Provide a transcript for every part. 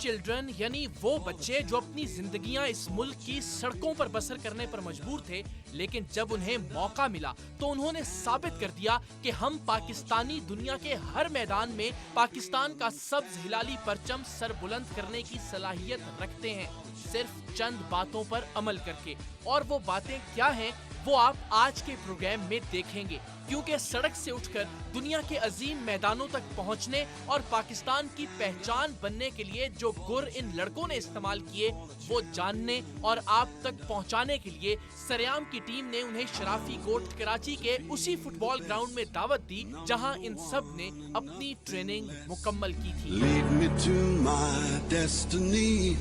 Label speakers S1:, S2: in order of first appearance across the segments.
S1: Children यानी वो बच्चे जो अपनी जिंदगियां इस मुल्क की सड़कों पर बसर करने पर मजबूर थे, लेकिन जब उन्हें मौका मिला तो उन्होंने साबित कर दिया कि हम पाकिस्तानी दुनिया के हर मैदान में पाकिस्तान का सब्ज हिलाली परचम सर बुलंद करने की सलाहियत रखते हैं, सिर्फ चंद बातों पर अमल करके। और वो बातें क्या हैं वो आप आज के प्रोग्राम में देखेंगे, क्योंकि सड़क से उठकर दुनिया के अजीम मैदानों तक पहुंचने और पाकिस्तान की पहचान बनने के लिए जो गुर इन लड़कों ने इस्तेमाल किए वो जानने और आप तक पहुंचाने के लिए सरेआम की टीम ने उन्हें शराफी कोर्ट कराची के उसी फुटबॉल ग्राउंड में दावत दी जहां इन सब ने अपनी ट्रेनिंग मुकम्मल की थी।
S2: Lead me to my destiny.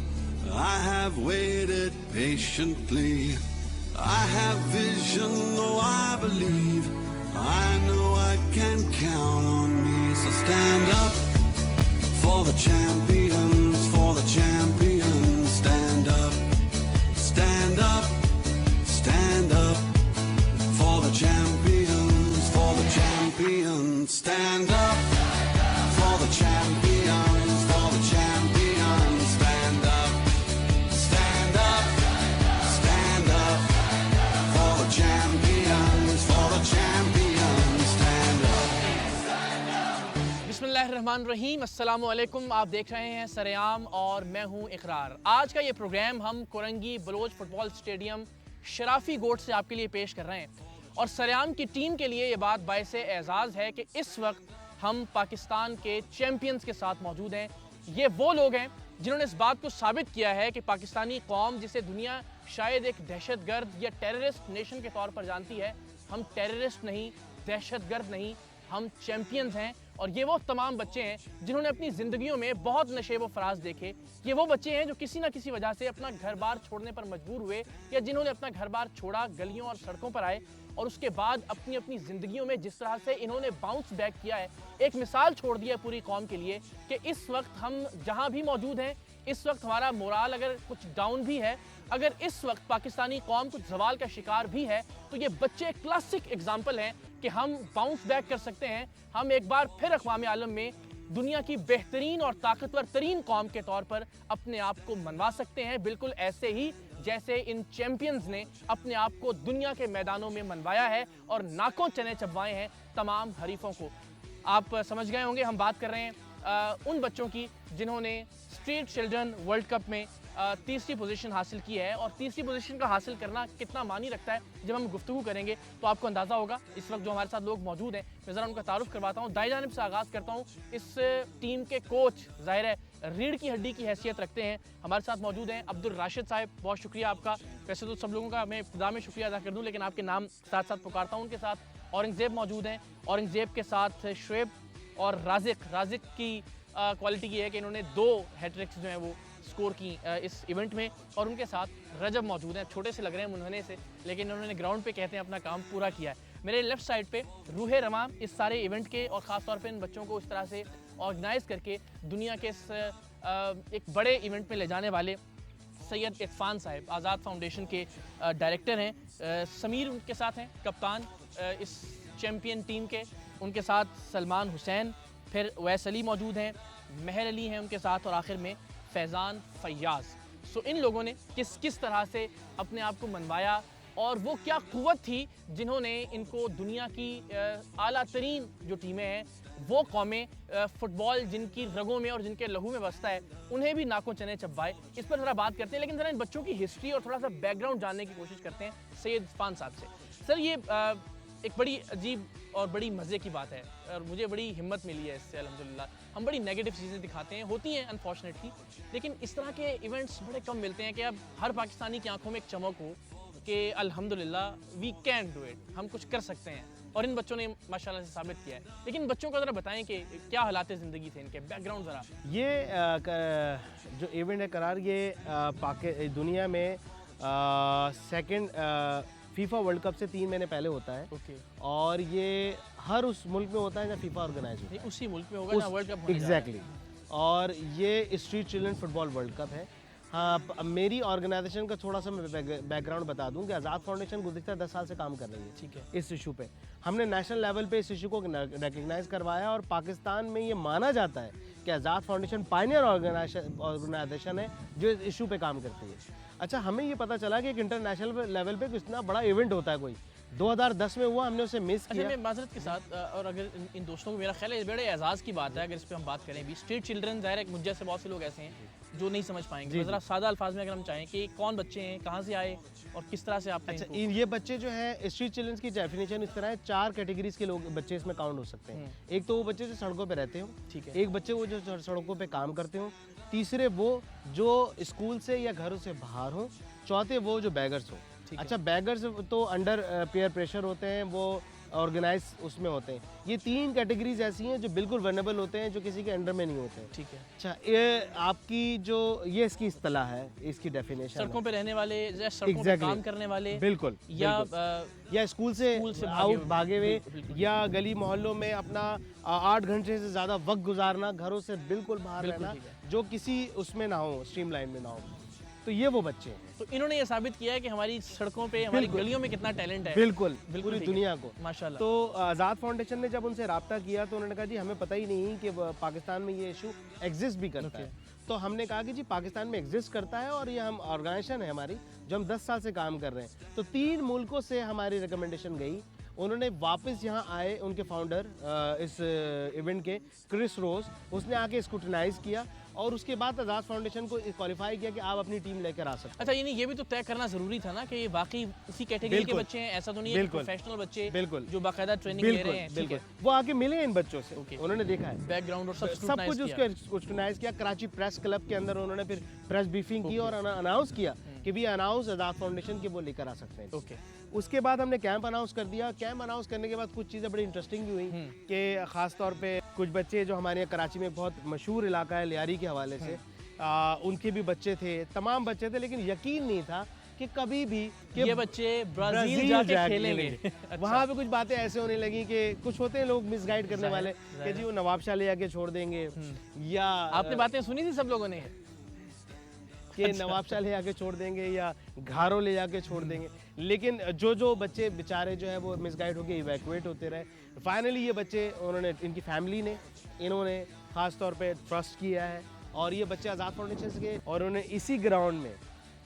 S2: I have waited patiently. I have vision, though I believe. I know I can count on me. So stand up for the champions, for the champions. Stand up, stand up, stand up for the champions, for the champions. Stand up for the champions, for the champions. Stand up, stand up, stand up for the champions, for the champions. Stand up.
S1: बिस्मिल्लाहिर्रहमानिर्रहीम, अस्सलामु अलैकुम। आप देख रहे हैं सरेआम और मैं हूं इकरार। आज का ये प्रोग्राम हम कोरंगी बलोच फुटबॉल स्टेडियम शराफी गोट से आपके लिए पेश कर रहे हैं। और सरेआम की टीम के लिए ये बात बाइसे एजाज़ है कि इस वक्त हम पाकिस्तान के चैम्पियंस के साथ मौजूद हैं। ये वो लोग हैं जिन्होंने इस बात को साबित किया है कि पाकिस्तानी कौम, जिसे दुनिया शायद एक दहशतगर्द या टेररिस्ट नेशन के तौर पर जानती है, हम टेररिस्ट नहीं, दहशतगर्द नहीं, हम चैम्पियंस हैं। और ये वो तमाम बच्चे हैं जिन्होंने अपनी ज़िंदगियों में बहुत नशे व फराज देखे। ये वो बच्चे हैं जो किसी ना किसी वजह से अपना घर बार छोड़ने पर मजबूर हुए, या जिन्होंने अपना घर बार छोड़ा, गलियों और सड़कों पर आए और उसके बाद अपनी अपनी ज़िंदगियों में जिस तरह से इन्होंने बाउंस बैक किया है, एक मिसाल छोड़ दी है पूरी कौम के लिए कि इस वक्त हम जहाँ भी मौजूद हैं, इस वक्त हमारा मोराल अगर कुछ डाउन भी है, अगर इस वक्त पाकिस्तानी कौम कुछ जवाल का शिकार भी है, तो ये बच्चे क्लासिक एग्जाम्पल हैं कि हम बाउंस बैक कर सकते हैं। हम एक बार फिर अक़वाम आलम में दुनिया की बेहतरीन और ताकतवर तरीन कौम के तौर पर अपने आप को मनवा सकते हैं, बिल्कुल ऐसे ही जैसे इन चैम्पियंस ने अपने आप को दुनिया के मैदानों में मनवाया है और नाकों चने चबवाए हैं तमाम हरीफों को। आप समझ गए होंगे हम बात कर रहे हैं उन बच्चों की जिन्होंने स्ट्रीट चिल्ड्रन वर्ल्ड कप में तीसरी पोजीशन हासिल की है। और तीसरी पोजीशन का हासिल करना कितना मानी रखता है, जब हम गुफ्तगू करेंगे तो आपको अंदाज़ा होगा। इस वक्त जो हमारे साथ लोग मौजूद हैं, मैं ज़रा उनका तारुफ करवाता हूँ। दाई जानिब से आगाज़ करता हूँ। इस टीम के कोच ज़ाहिर है रीढ़ की हड्डी की हैसियत रखते हैं। हमारे साथ मौजूद हैं अब्दुल राशिद साहब, बहुत शुक्रिया आपका। वैसे तो सब लोगों का मैं इब्तिदा में शुक्रिया अदा कर दूँ, लेकिन आपके नाम साथ साथ पुकारता हूँ। उनके साथ औरंगज़ेब मौजूद हैं, औरंगज़ेब के साथ शुएब और राजिक की क्वालिटी की है कि इन्होंने 2 हैट्रिक्स जो हैं वो स्कोर की इस इवेंट में। और उनके साथ रजब मौजूद हैं। छोटे से लग रहे हैं मुन्हने से, लेकिन उन्होंने ग्राउंड पे कहते हैं अपना काम पूरा किया है। मेरे लेफ्ट साइड पे रूहे रवां इस सारे इवेंट के और ख़ास तौर पे इन बच्चों को इस तरह से ऑर्गेनाइज़ करके दुनिया के इस एक बड़े इवेंट में ले जाने वाले सैयद इरफान साहब, आज़ाद फाउंडेशन के डायरेक्टर हैं। समीर उनके साथ हैं, कप्तान इस चैम्पियन टीम के। उनके साथ सलमान हुसैन, फिर वैस अली मौजूद हैं, महर अली हैं उनके साथ, और आखिर में फैज़ान फैयाज़। सो इन लोगों ने किस तरह से अपने आप को मनवाया और वो क्या क़ुव्वत थी जिन्होंने इनको दुनिया की आला तरीन जो टीमें हैं, वो कौमें, फ़ुटबॉल जिनकी रगों में और जिनके लहू में बसता है, उन्हें भी नाकों चने चबवाए। इस पर ज़रा बात करते हैं, लेकिन ज़रा इन बच्चों की हिस्ट्री और थोड़ा सा बैकग्राउंड जानने की कोशिश करते हैं सैयद इरफान साहब से। सर, ये एक बड़ी अजीब और बड़ी मज़े की बात है और मुझे बड़ी हिम्मत मिली है इससे, अल्हम्दुलिल्लाह। हम बड़ी नेगेटिव चीज़ें दिखाते हैं, होती हैं अनफॉर्चुनेटली, लेकिन इस तरह के इवेंट्स बड़े कम मिलते हैं कि अब हर पाकिस्तानी की आंखों में एक चमक हो कि अल्हम्दुलिल्लाह वी कैन डू इट, हम कुछ कर सकते हैं। और इन बच्चों ने माशाल्लाह से साबित किया है। लेकिन बच्चों को ज़रा बताएं कि क्या हालात ज़िंदगी थे, इनके बैकग्राउंड ज़रा।
S3: ये जो इवेंट है करार, ये दुनिया में सेकंड फीफा वर्ल्ड कप से 3 महीने पहले होता है।
S1: ओके।
S3: और ये हर उस मुल्क में होता है जहाँ फीफा ऑर्गेनाइज होता है।
S1: उसी मुल्क में होगा ना वर्ल्ड कप।
S3: एग्जैक्टली। और ये street children football world cup है। हाँ, मेरी ऑर्गेनाइजेशन का थोड़ा सा मैं बैकग्राउंड बता दूं कि आज़ाद फाउंडेशन गुज़िश्ता 10 साल से काम कर रही है।
S1: ठीक है।
S3: इस इशू पे हमने नेशनल लेवल पे इस इशू को रिकग्नाइज़ करवाया और पाकिस्तान में ये माना जाता है कि आज़ाद फाउंडेशन पायनियर ऑर्गेनाइजेशन है जो इस इशू पे काम करती है। अच्छा, हमें ये पता चला कि एक इंटरनेशनल लेवल पे इतना बड़ा इवेंट होता है कोई 2010 में हुआ, हमने उसे मिस
S1: अच्छा,
S3: किया।
S1: मैं माजरत के साथ और अगर इन दोस्तों को, मेरा ख्याल है बड़े एजाज़ की बात है अगर इस पे हम बात करें भी। स्ट्रीट चिल्ड्रन, ज़ाहिर है मुझ जैसे बहुत से लोग ऐसे हैं जो नहीं समझ पाएंगे। ज़रा सादा अल्फाज में अगर हम चाहें कि कौन बच्चे हैं, कहाँ से आए और किस तरह से आपने
S3: अच्छा,
S1: इनको...
S3: ये बच्चे जो है स्ट्रीट चिल्ड्रंस की डेफिनेशन इस तरह है, 4 कैटेगरीज के लोग बच्चे इसमें काउंट हो सकते हैं। एक तो वो बच्चे जो सड़कों पे रहते हो,
S1: ठीक है।
S3: एक बच्चे वो जो सड़कों पे काम करते हो, तीसरे वो जो स्कूल से या घरों से बाहर हो, चौथे वो जो बैगर्स हो। अच्छा, बैगर्स तो अंडर पीयर प्रेशर होते हैं, वो ऑर्गेनाइज उसमें होते हैं। ये 3 कैटेगरीज ऐसी हैं जो बिल्कुल वनरेबल होते हैं, जो किसी के अंडर में नहीं होते हैं।
S1: ठीक है।
S3: अच्छा, ये आपकी जो ये इसकी इस्तेलाह है, इसकी डेफिनेशन
S1: सड़कों पे रहने वाले, सड़कों पे काम करने वाले,
S3: बिल्कुल, या स्कूल से आउट भागे हुए, या गली मोहल्लों में अपना 8 घंटे से ज़्यादा वक्त गुजारना, घरों से बिल्कुल बाहर रहना, जो किसी उसमें ना हो, स्ट्रीमलाइन में ना हो, तो ये वो बच्चे हैं।
S1: तो इन्होंने ये साबित किया है कि हमारी सड़कों पे, हमारी गलियों में कितना टैलेंट है।
S3: बिल्कुल पूरी दुनिया को,
S1: माशाल्लाह।
S3: तो आज़ाद फाउंडेशन ने जब उनसे रब्ता किया तो उन्होंने कहा जी हमें पता ही नहीं कि पाकिस्तान में ये इशू एग्जिस्ट भी करता है। तो हमने कहा कि जी पाकिस्तान में एग्जिस्ट करता है और ये हम ऑर्गेनाइजेशन है हमारी जो हम 10 साल से काम कर रहे हैं। तो 3 मुल्कों से हमारी रिकमेंडेशन गई, उन्होंने वापस यहाँ आए, उनके फाउंडर इस इवेंट के क्रिस रोज, उसने आके स्क्रूटनाइज किया और उसके बाद आज़ाद फाउंडेशन को क्वालिफाई किया कि आप अपनी टीम लेकर आ सकते हैं।
S1: अच्छा, यानी ये भी तो तय करना जरूरी था ना कि ये वाकई उसी कैटेगरी के बच्चे हैं, ऐसा तो नहीं है कि प्रोफेशनल बच्चे जो बाकायदा ट्रेनिंग ले रहे हैं।
S3: बिल्कुल, वो आके मिले इन बच्चों से, उन्होंने देखा है
S1: बैकग्राउंड और सब
S3: कुछ उसके स्क्रूटनाइज किया। कराची प्रेस क्लब के अंदर उन्होंने फिर प्रेस ब्रीफिंग की और अनाउंस किया कि भी अनाउंस आज़ाद फाउंडेशन के वो लेकर आ सकते हैं। उसके बाद हमने कैंप अनाउंस कर दिया। कैंप अनाउंस करने के बाद कुछ चीज़ें बड़ी इंटरेस्टिंग भी हुई कि ख़ास तौर पे कुछ बच्चे जो हमारे कराची में बहुत मशहूर इलाका है लियारी के हवाले से, उनके भी बच्चे थे, तमाम बच्चे थे, लेकिन यकीन नहीं था कि कभी भी कि
S1: ये बच्चे ब्राज़ील जाके खेलेंगे।
S3: अच्छा। वहाँ पे कुछ बातें ऐसे होने लगी कि कुछ होते हैं लोग मिसगाइड करने वाले कि जी वो नवाब शाह ले आके छोड़ देंगे, या
S1: आपने बातें सुनी थी सब लोगों ने
S3: कि नवाब शाह ले आके छोड़ देंगे या घारो ले जाके छोड़ देंगे, लेकिन जो बच्चे बेचारे जो है वो मिसगाइड होके इवैक्यूएट होते रहे। फाइनली ये बच्चे, उन्होंने, इनकी फैमिली ने, इन्होंने ख़ास तौर पे ट्रस्ट किया है और ये बच्चे आज़ाद फाउंडेशन से गए और उन्होंने इसी ग्राउंड में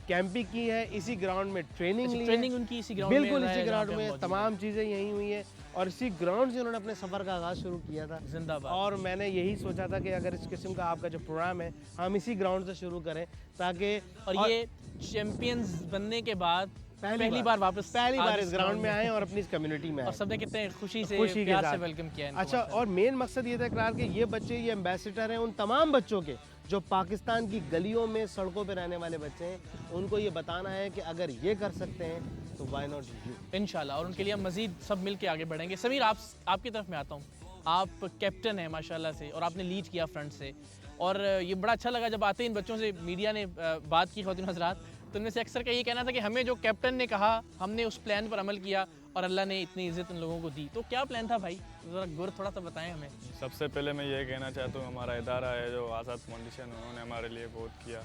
S3: कैंपिंग की है, इसी ग्राउंड में ट्रेनिंग ली है।
S1: ट्रेनिंग उनकी इसी ग्राउंड में,
S3: बिल्कुल इसी ग्राउंड में, तमाम चीज़ें यहीं हुई हैं और इसी ग्राउंड से उन्होंने अपने सफ़र का आगाज़ शुरू किया था।
S1: जिंदाबाद।
S3: और मैंने यही सोचा था कि अगर इस किस्म का आपका जो प्रोग्राम है हम इसी ग्राउंड से शुरू करें ताकि,
S1: और ये चैंपियंस बनने के बाद पहली बार वापस
S3: इस ग्राउंड में आए और अपनी इस कम्युनिटी में आए
S1: और सबने कितने खुशी
S3: के
S1: प्यार
S3: साथ
S1: से वेलकम किया इनको।
S3: अच्छा, और मेन मकसद ये था इकरार कि ये बच्चे, ये एम्बेसडर हैं उन तमाम बच्चों के जो पाकिस्तान की गलियों में, सड़कों पे रहने वाले बच्चे हैं। उनको ये बताना है कि अगर ये कर सकते हैं तो व्हाई नॉट यू,
S1: इंशाल्लाह। और उनके लिए हम मज़ीद सब मिल के आगे बढ़ेंगे। समीर, आपकी तरफ मैं आता हूँ। आप कैप्टन हैं माशाल्लाह से और आपने लीड किया फ्रंट से, और ये बड़ा अच्छा लगा जब आते इन बच्चों से मीडिया ने बात की, ख़वातीन हज़रात, तो उनमें से अक्सर का ये कहना था कि हमें जो कैप्टन ने कहा हमने उस प्लान पर अमल किया और अल्लाह ने इतनी इज़्ज़त उन लोगों को दी। तो क्या प्लान था भाई, ज़रा गुर थोड़ा सा बताएं हमें।
S4: सबसे पहले मैं ये कहना चाहता हूँ, हमारा इदारा है जो आज़ाद फाउंडेशन, उन्होंने हमारे लिए बहुत किया।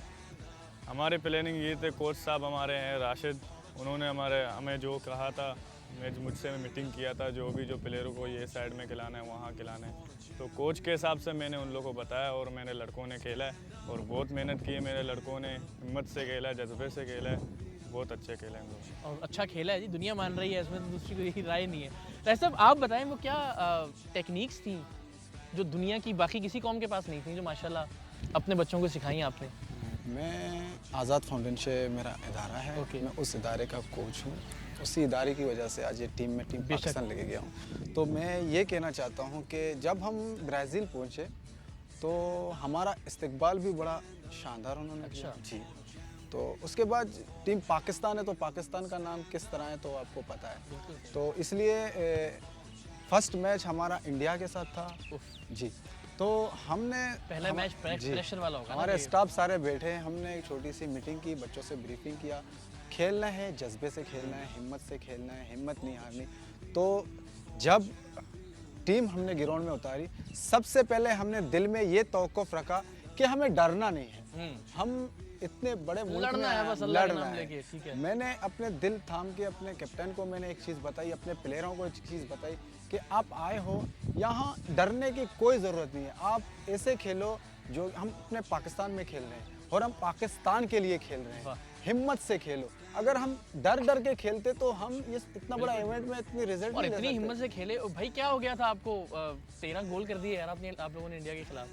S4: हमारी प्लानिंग ये थे, कोच साहब हमारे हैं राशिद, उन्होंने हमें जो कहा था, मुझसे मीटिंग किया था, जो प्लेयरों को ये साइड में खिलाना है, वहाँ खिलाना है, तो कोच के हिसाब से मैंने उन लोगों को बताया और मेरे लड़कों ने खेला है और बहुत मेहनत की है। मेरे लड़कों ने हिम्मत से खेला है, जज्बे से खेला है, बहुत अच्छे खेले हैं लोग
S1: और अच्छा खेला है जी, दुनिया मान रही है, इसमें तो दूसरी कोई राय नहीं है। राय साहब, आप बताएं वो क्या टेक्निक्स थी जो दुनिया की बाकी किसी कौम के पास नहीं थी, जो माशाल्लाह अपने बच्चों को सिखाई आपने?
S5: मैं आज़ाद फाउंडेशन से मेरा इदारा है, मैं उस इदारे का कोच हूँ। उसी इदारे की वजह से आज ये टीम पाकिस्तान लेके गया हूँ। तो मैं ये कहना चाहता हूँ कि जब हम ब्राज़ील पहुँचे तो हमारा इस्तकबाल भी बड़ा शानदार उन्होंने किया जी। तो उसके बाद टीम पाकिस्तान है, तो पाकिस्तान का नाम किस तरह है तो आपको पता है, तो इसलिए फर्स्ट मैच हमारा इंडिया के साथ था जी। तो हमने
S1: पहला मैच प्रेशर वाला होगा,
S5: हमारे स्टाफ सारे बैठे, हमने एक छोटी सी मीटिंग की, बच्चों से ब्रीफिंग किया, खेलना है जज्बे से खेलना है, हिम्मत से खेलना है, हिम्मत नहीं हारनी। तो जब टीम हमने ग्राउंड में उतारी, सबसे पहले हमने दिल में ये तवक्कुफ रखा कि हमें डरना नहीं है, हम इतने बड़े मुल्क में
S1: लड़ना है,
S5: आए हैं,
S1: बस अल्लाह का
S5: लड़ना
S1: नाम
S5: है।
S1: लेके, ठीक है।
S5: मैंने अपने दिल थाम के अपने कैप्टन को मैंने एक चीज़ बताई, अपने प्लेयरों को एक चीज़ बताई कि आप आए हो यहाँ डरने की कोई ज़रूरत नहीं है। आप ऐसे खेलो जो हम अपने पाकिस्तान में खेल रहे हैं और हम पाकिस्तान के लिए खेल रहे हैं।
S1: वाह।
S5: हिम्मत से खेलो। अगर हम डर डर के खेलते तो हम ये इतना बड़ा इवेंट में इतनी रिजल्ट
S1: और
S5: नहीं ले
S1: इतनी
S5: सकते।
S1: हिम्मत से खेले। ओ भाई क्या हो गया था आपको? 13 गोल कर दिए यार आपने, आप लोगों ने इंडिया के खिलाफ।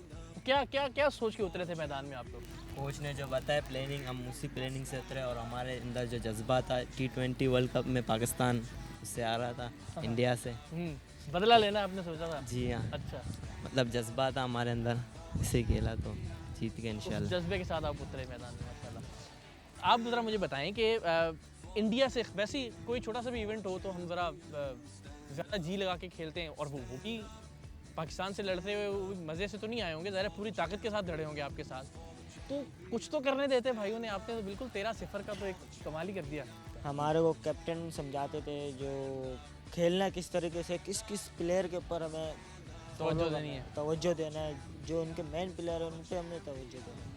S1: क्या क्या क्या सोच के उतरे थे मैदान में आप लोग?
S6: कोच ने जो बताया प्लानिंग, हम उसी प्लानिंग से उतरे और हमारे अंदर जो जज्बा था T20 वर्ल्ड कप में पाकिस्तान से आ रहा था इंडिया से।
S1: बदला लेना आपने सोचा था?
S6: जी हाँ,
S1: अच्छा,
S6: मतलब जज्बा था हमारे अंदर, इसे खेला तो जीत गए
S1: उस
S6: इंशाल्लाह।
S1: जज्बे के साथ आप उतरे मैदान में माशाल्लाह। आप ज़रा मुझे बताएं कि इंडिया से वैसे ही कोई छोटा सा भी इवेंट हो तो हम ज़रा ज़्यादा जी लगा के खेलते हैं, और वो भी पाकिस्तान से लड़ते हुए वो भी मज़े से तो नहीं आए होंगे, ज़रा पूरी ताकत के साथ लड़े होंगे आपके साथ, तो कुछ तो करने देते भाइयों ने। आपने तो बिल्कुल 13-0 का तो एक कमाल ही कर दिया।
S7: हमारे को कैप्टन समझाते थे जो खेलना किस तरीके से, किस किस प्लेयर के ऊपर हमें
S1: तवज्जो देनी है।
S7: तवज्जो देना है, जो उनके मेन प्लेयर है उन पे हमने तवज्जो देना है।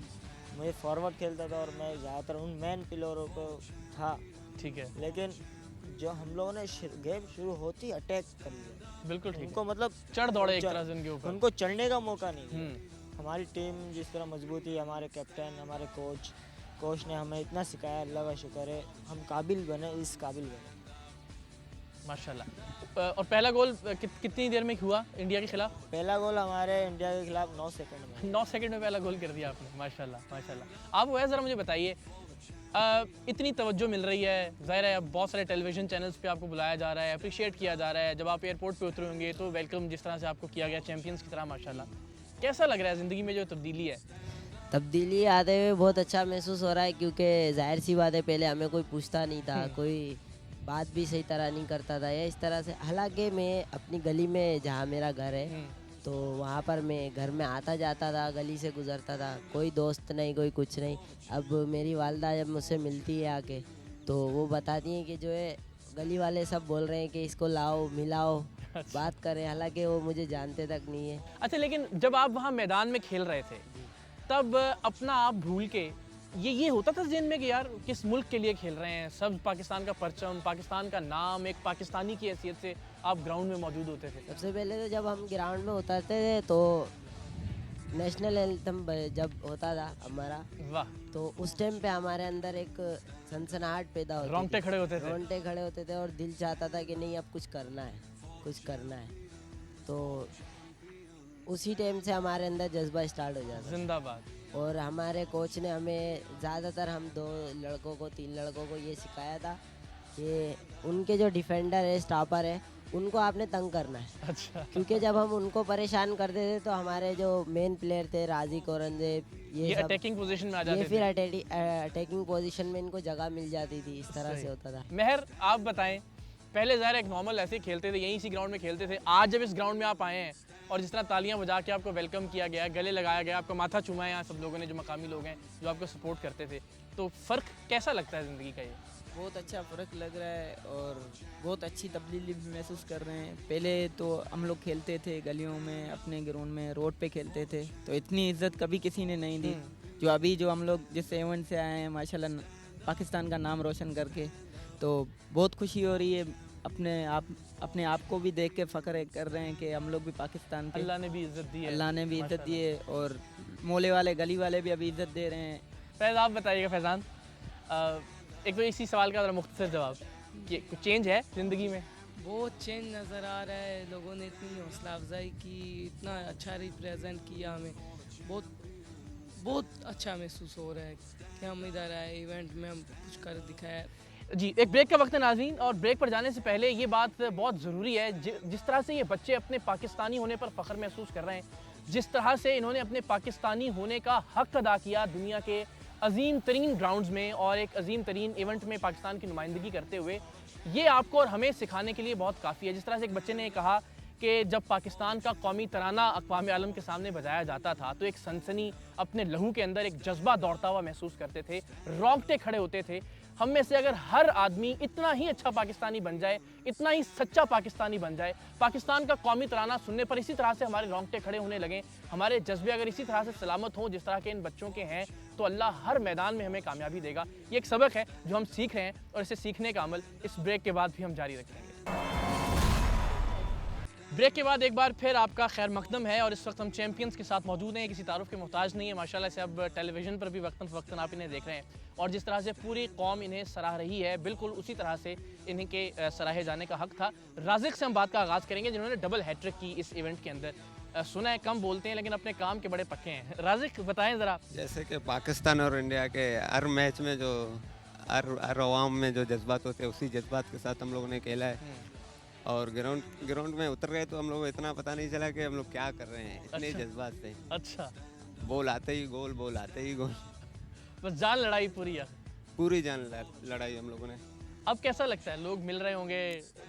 S7: मुझे फॉरवर्ड खेलता था और मैं ज़्यादातर उन मेन प्लेयरों को था,
S1: ठीक है,
S7: लेकिन जो हम लोगों ने गेम शुरू होती अटैक कर लिया,
S1: बिल्कुल ठीक
S7: उनको
S1: है।
S7: मतलब
S1: चढ़ दौड़े एक तरह से उनके ऊपर।
S7: उनको चढ़ने का मौका नहीं दिया।
S1: हम्म,
S7: हमारी टीम जिस तरह मजबूत थी, हमारे कैप्टन, हमारे कोच ने हमें इतना सिखाया, अल्लाह का शुक्र है हम काबिल बने, इस काबिल बने।
S1: माशाल्लाह। और पहला गोल कितनी देर में हुआ इंडिया के खिलाफ?
S7: पहला गोल हमारे इंडिया के खिलाफ 9 सेकंड में।
S1: 9 सेकंड में पहला गोल कर दिया आपने, माशाल्लाह माशाल्लाह। आप वह ज़रा मुझे बताइए, इतनी तवज्जो मिल रही है, ज़ाहिर है अब बहुत सारे टेलीविज़न चैनल्स पे आपको बुलाया जा रहा है, अप्रिशिएट किया जा रहा है, जब आप एयरपोर्ट पे उतरे होंगे तो वेलकम जिस तरह से आपको किया गया चैम्पियंस की तरह, माशाल्लाह। कैसा लग रहा है ज़िंदगी में जो तब्दीली है?
S8: तब्दीली आते हुए बहुत अच्छा महसूस हो रहा है, क्योंकि जाहिर सी बात है पहले हमें कोई पूछता नहीं था, कोई बात भी सही तरह नहीं करता था या इस तरह से। हालांकि मैं अपनी गली में जहाँ मेरा घर है तो वहाँ पर मैं घर में आता जाता था, गली से गुजरता था, कोई दोस्त नहीं, कोई कुछ नहीं। अब मेरी वालदा जब मुझसे मिलती है आके तो वो बताती हैं कि जो है गली वाले सब बोल रहे हैं कि इसको लाओ, मिलाओ, बात करें, हालांकि वो मुझे जानते तक नहीं है।
S1: अच्छा, लेकिन जब आप वहाँ मैदान में खेल रहे थे तब अपना आप भूल के ये होता था ज़हन में कि यार किस मुल्क के लिए खेल रहे हैं, सब पाकिस्तान का परचम, पाकिस्तान का नाम, एक पाकिस्तानी की हैसियत से आप ग्राउंड में मौजूद होते थे?
S8: सबसे पहले तो जब हम ग्राउंड में उतरते थे तो नेशनल एंथम जब होता था हमारा,
S1: वाह,
S8: तो उस टाइम पे हमारे अंदर एक सनसनाहट पैदा होती
S1: रोंगटे
S8: थी।
S1: खड़े होते थे।
S8: रोंगटे खड़े होते थे और दिल चाहता था कि नहीं अब कुछ करना है, कुछ करना है। तो उसी टाइम से हमारे अंदर जज्बा स्टार्ट हो जाता।
S1: जिंदाबाद।
S8: और हमारे कोच ने हमें ज़्यादातर हम 3 लड़कों को ये सिखाया था कि उनके जो डिफेंडर है, स्टॉपर है, उनको आपने तंग करना है।
S1: अच्छा,
S8: क्योंकि जब हम उनको परेशान करते थे तो हमारे जो मेन प्लेयर थे, राजिक औरंगजेब,
S1: ये
S8: सब
S1: अटैकिंग पोजीशन में आ
S8: ये
S1: जाते
S8: फिर
S1: थे।
S8: अटैकिंग पोजीशन में इनको जगह मिल जाती थी, इस तरह
S1: सही।
S8: से होता था।
S1: मेहर, आप बताएं, पहले ज़ाहिर एक नॉर्मल ऐसे ही खेलते थे, यहीं इसी ग्राउंड में खेलते थे, आज जब इस ग्राउंड में आप आए हैं और जिस तरह तालियां बजा के आपको वेलकम किया गया, गले लगाया गया, आपका माथा चूमा है यहाँ सब लोगों ने, जो मकामी लोग हैं जो आपको सपोर्ट करते थे, तो फ़र्क कैसा लगता है ज़िंदगी का? ये
S9: बहुत अच्छा फ़र्क लग रहा है और बहुत अच्छी तब्दीली भी महसूस कर रहे हैं। पहले तो हम लोग खेलते थे गलियों में, अपने ग्राउंड में, रोड पे खेलते थे, तो इतनी इज्जत कभी किसी ने नहीं दी जो अभी जो हम लोग जिस इवेंट से आए हैं, माशाल्लाह पाकिस्तान का नाम रोशन करके, तो बहुत खुशी हो रही है। अपने आप को भी देख के फ़ख्र कर रहे हैं कि हम लोग भी पाकिस्तान के,
S1: अल्लाह ने भी इज्जत दी है।
S9: अल्लाह ने भी इज्जत दी है और मोहल्ले वाले, गली वाले भी अभी इज्जत दे रहे हैं।
S1: फैज़, आप बताइएगा। फैज़ान, एक तो इसी सवाल का ज़रा मुख्तसर जवाब कि कुछ चेंज है ज़िंदगी में?
S10: बहुत चेंज नज़र आ रहा है। लोगों ने इतनी हौसला अफजाई की, इतना अच्छा रिप्रेजेंट किया, हमें बहुत अच्छा महसूस हो रहा है कि हम इधर आए, इवेंट में हम कुछ कर दिखाया।
S1: जी, एक ब्रेक का वक्त है नाज़रीन, और ब्रेक पर जाने से पहले ये बात बहुत ज़रूरी है, जिस तरह से ये बच्चे अपने पाकिस्तानी होने पर फ़ख्र महसूस कर रहे हैं, जिस तरह से इन्होंने अपने पाकिस्तानी होने का हक़ अदा किया दुनिया के अजीम तरीन ग्राउंड्स में और एक अजीम तरीन इवेंट में पाकिस्तान की नुमाइंदगी करते हुए, ये आपको और हमें सिखाने के लिए बहुत काफ़ी है। जिस तरह से एक बच्चे ने कहा कि जब पाकिस्तान का कौमी तराना अक़वाम आलम के सामने बजाया जाता था तो एक सनसनी, अपने लहू के अंदर एक जज्बा दौड़ता हुआ महसूस करते थे, रोंगटे खड़े होते थे। हम में से अगर हर आदमी इतना ही अच्छा पाकिस्तानी बन जाए, इतना ही सच्चा पाकिस्तानी बन जाए, पाकिस्तान का कौमी तराना सुनने पर इसी तरह से हमारे रोंगटे खड़े होने लगें, हमारे जज्बे अगर इसी तरह से सलामत हों जिस तरह के इन बच्चों के हैं, तो अल्लाह हर मैदान में हमें कामयाबी देगा। ये एक सबक है जो हम सीख रहे हैं और इसे सीखने का अमल इस ब्रेक के बाद भी हम जारी रखेंगे। ब्रेक के बाद एक बार फिर आपका खैर मकदम है और इस वक्त हम चैंपियंस के साथ मौजूद हैं, किसी तारुफ के मोहताज नहीं है। माशाल्लाह से अब टेलीविज़न पर भी वक्तन फ़वक्तन आप इन्हें देख रहे हैं और जिस तरह से पूरी कौम इन्हें सराह रही है, बिल्कुल उसी तरह से इन्हीं के सराहे जाने का हक़ था। राज़िक से हम बात का आगाज़ करेंगे जिन्होंने डबल हैट्रिक की इस इवेंट के अंदर। सुना है कम बोलते हैं लेकिन अपने काम के बड़े पक्के हैं। राज़िक बताएं ज़रा।
S11: जैसे कि पाकिस्तान और इंडिया के हर मैच में जो हर अवाम में जो जज्बात होते हैं उसी जज्बात के साथ हम लोगों ने खेला है और ग्राउंड में उतर गए तो हम लोग को इतना पता नहीं चला कि हम लोग क्या कर रहे हैं, इतने
S1: अच्छा।
S11: जज्बात थे।
S1: अच्छा,
S11: बॉल आते ही गोल, बॉल आते ही गोल,
S1: बस जान लड़ाई पूरी है।
S11: पूरी जान लड़ाई हम लोगों ने।
S1: अब कैसा लगता है, लोग मिल रहे होंगे,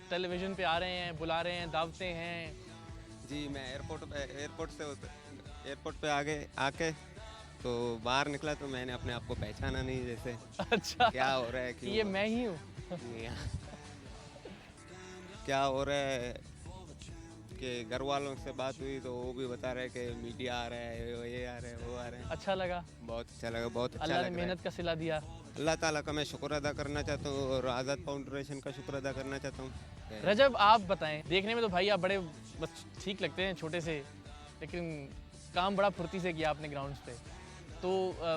S1: टेलीविज़न पे आ रहे हैं, बुला रहे हैं, दावतें हैं?
S11: जी मैं एयरपोर्ट पे आके तो बाहर निकला तो मैंने अपने आप को पहचाना नहीं, जैसे
S1: अच्छा,
S11: क्या हो रहा है,
S1: ये मैं ही हूँ।
S11: क्या हो रहा है कि घर वालों से बात हुई तो वो भी बता रहे हैं कि मीडिया आ रहा है, ये आ रहा है, वो आ रहा है।
S1: अच्छा लगा?
S11: बहुत अच्छा लगा, बहुत अच्छा
S1: अल्लाह ने
S11: लग रहा है।
S1: मेहनत का सिला दिया।
S11: अल्लाह ताला का मैं शुक्र अदा करना चाहता हूँ और आज़ाद फाउंडेशन का शुक्र अदा करना चाहता हूँ।
S1: रजब आप बताएं, देखने में तो भाई आप बड़े बस ठीक लगते हैं, छोटे से, लेकिन काम बड़ा फुर्ती से किया आपने ग्राउंड्स पे। तो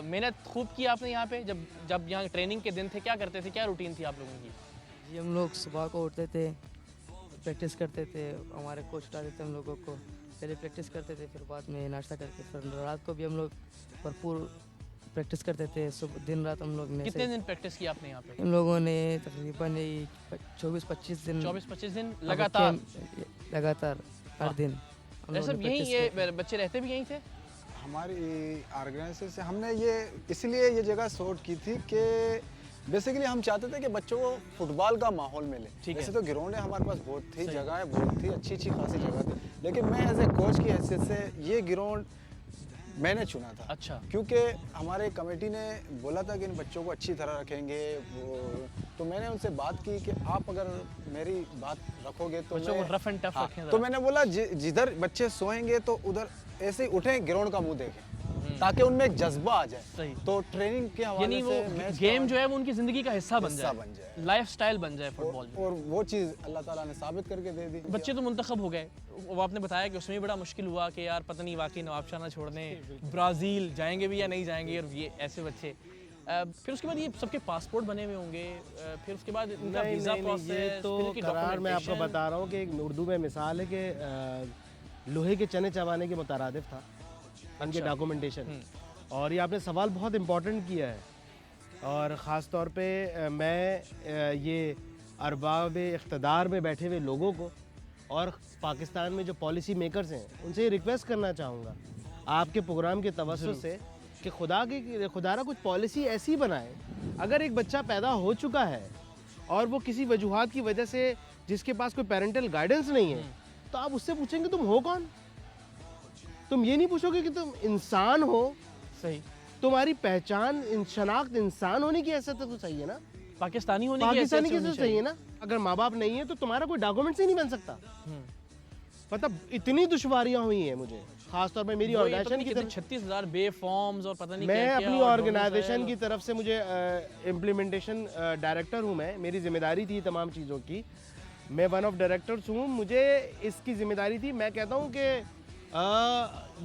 S1: मेहनत खूब की आपने यहाँ पे। जब यहाँ ट्रेनिंग के दिन थे क्या करते थे, क्या रूटीन थी आप लोगों की?
S9: जी हम लोग सुबह को उठते थे, प्रैक्टिस करते थे, हमारे कोच उठाते थे हम लोगों को, पहले प्रैक्टिस करते थे फिर बाद में नाश्ता करके फिर रात को भी हम लोग भरपूर प्रैक्टिस करते थे। सुबह दिन रात हम लोग ने
S1: कितने दिन प्रैक्टिस की आपने यहाँ पे?
S9: हम लोगों ने तकरीबन 24-25 दिन
S1: 24-25 दिन लगातार
S9: हर दिन हम लोगों
S1: सब
S9: ने
S1: यहीं
S9: practice
S1: ये
S9: की।
S1: बच्चे रहते भी यहीं थे?
S5: हमारी ऑर्गेनाइजेशन से हमने ये इसलिए ये जगह शॉर्ट की थी कि बेसिकली हम चाहते थे कि बच्चों को फुटबॉल का माहौल मिले।
S1: ठीक है।
S5: वैसे तो ग्राउंड है हमारे पास बहुत थी,
S1: सही।
S5: जगह है बहुत थी, अच्छी खासी जगह थी, लेकिन मैं एज ए कोच की हैसियत से ये ग्राउंड मैंने चुना था।
S1: अच्छा।
S5: क्योंकि हमारे कमेटी ने बोला था कि इन बच्चों को अच्छी तरह रखेंगे तो मैंने उनसे बात की कि आप अगर मेरी बात रखोगे तो
S1: बच्चों को
S5: मैं-
S1: रफ एंड टफ
S5: हाँ,
S1: रखें
S5: तो
S1: ज़रा।
S5: मैंने बोला जिधर बच्चे सोएंगे तो उधर ऐसे ही उठें, ग्राउंड का मुंह देखें ताकि उनमें एक जज्बा आ जाए।
S1: सही।
S5: तो ट्रेनिंग के हवाले
S1: यानी वो
S5: से मैच
S1: गेम जो है वो उनकी ज़िंदगी का हिस्सा बन
S5: हिस्सा
S1: जाए,
S5: बन जाए।
S1: लाइफस्टाइल बन जाए फुटबॉल में।
S5: और वो चीज़ अल्लाह ताला ने साबित करके दे दी।
S1: बच्चे तो मुंतखब हो गए, वो आपने बताया कि उसमें भी बड़ा मुश्किल हुआ कि यार पता नहीं वाकई नवाबशाह ना छोड़ दें, ब्राज़ील जाएंगे भी या नहीं जाएंगे, और ये ऐसे बच्चे। फिर उसके बाद ये सबके पासपोर्ट बने हुए होंगे, फिर उसके बाद इनका
S3: नहीं,
S1: वीज़ा
S3: नहीं, नहीं,
S1: प्रोसेस,
S3: ये तो
S1: फिर इनकी
S3: करार मैं आपको
S1: documentation।
S3: बता रहा हूँ कि एक उर्दू में मिसाल है कि लोहे के चने चबाने के मुतारादिफ था उनके
S1: अच्छा।
S3: डॉक्यूमेंटेशन। और ये आपने सवाल बहुत इम्पोर्टेंट किया है और ख़ास तौर पे मैं ये अरबाब इक़्तिदार में बैठे हुए लोगों को और पाकिस्तान में जो पॉलिसी मेकर्स हैं उनसे ये रिक्वेस्ट करना चाहूँगा आपके प्रोग्राम के तवज्जुह से कि खुदारा कुछ पॉलिसी ऐसी बनाए, अगर एक बच्चा पैदा हो चुका है और वो किसी वजूहात की वजह से जिसके पास कोई पेरेंटल गाइडेंस नहीं है तो आप उससे पूछेंगे तुम हो कौन। तुम ये नहीं पूछोगे कि तुम इंसान हो।
S1: सही।
S3: तुम्हारी पहचान शनाख्त इंसान होने की हैसियत तो सही है ना,
S1: पाकिस्तानी होने की
S3: पाकिस्तानी
S1: हैसियत
S3: की
S1: से
S3: हैसियत सही है ना। अगर माँ बाप नहीं है तो तुम्हारा कोई डॉक्यूमेंट्स ही नहीं बन सकता। मतलब इतनी दुश्वारियां हुई हैं मुझे, खास तौर पे मेरी ऑर्गेनाइजेशन की तरफ
S1: 36,000 बे फॉर्म्स और पता नहीं
S3: मैं
S1: क्या-क्या
S3: अपनी
S1: और
S3: ऑर्गेनाइजेशन
S1: domicile।
S3: की तरफ से मुझे इम्प्लीमेंटेशन डायरेक्टर हूँ मैं, मेरी जिम्मेदारी थी तमाम चीज़ों की, मैं वन ऑफ डायरेक्टर्स हूँ, मुझे इसकी जिम्मेदारी थी। मैं कहता हूँ कि